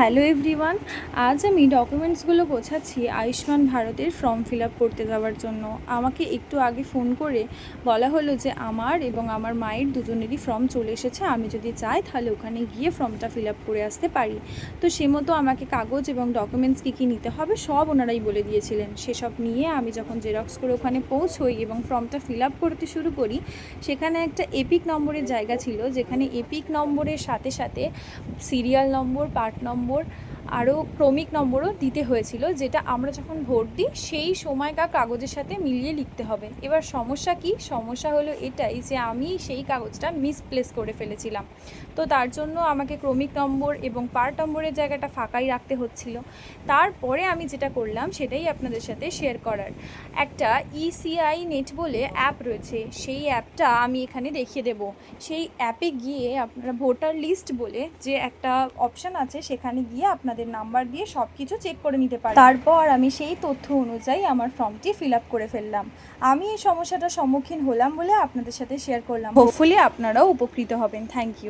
Hello everyone, আজ আমি ডকুমেন্টসগুলো গোছাচ্ছি আয়ুষ্মান ভারতের ফর্ম ফিল আপ করতে যাওয়ার জন্য। আমাকে একটু আগে ফোন করে বলা হলো যে আমার এবং আমার মায়ের দুজনেরই ফর্ম চলে এসেছে, আমি যদি চাই তাহলে ওখানে গিয়ে ফর্মটা ফিল আপ করে আসতে পারি। তো সে মতো আমাকে কাগজ এবং ডকুমেন্টস কী কী নিতে হবে সব ওনারাই বলে দিয়েছিলেন। সেসব নিয়ে আমি যখন জেরক্স করে ওখানে পৌঁছোই এবং ফর্মটা ফিল আপ করতে শুরু করি, সেখানে একটা এপিক নম্বরের জায়গা ছিল, যেখানে এপিক নম্বরের সাথে সাথে সিরিয়াল নম্বর, পার্ট নম্বর, আরও ক্রমিক নম্বরও দিতে হয়েছিল, যেটা আমরা যখন ভোট দিই সেই সময়কার কাগজের সাথে মিলিয়ে লিখতে হবে। এবার সমস্যা কি? সমস্যা হলো এটাই যে আমি সেই কাগজটা মিসপ্লেস করে ফেলেছিলাম। তো তার জন্য আমাকে ক্রমিক নম্বর এবং পার্ট নম্বরের জায়গাটা ফাঁকাই রাখতে হচ্ছিল। তারপরে আমি যেটা করলাম সেটাই আপনাদের সাথে শেয়ার করার। একটা ইসিআই নেট বলে অ্যাপ রয়েছে, সেই অ্যাপটা আমি এখানে দেখিয়ে দেব। সেই অ্যাপে গিয়ে আপনারা ভোটার লিস্ট বলে যে একটা অপশান আছে, সেখানে গিয়ে আপনাদের নাম্বার দিয়ে সব কিছু চেক করে নিতে পারেন। তারপর আমি সেই তথ্য অনুযায়ী আমার ফর্মটি ফিল আপ করে ফেললাম। আমি এই সমস্যাটার সম্মুখীন হলাম বলে আপনাদের সাথে শেয়ার করলাম। হোপফুলি আপনারাও উপকৃত হবেন। Thank you.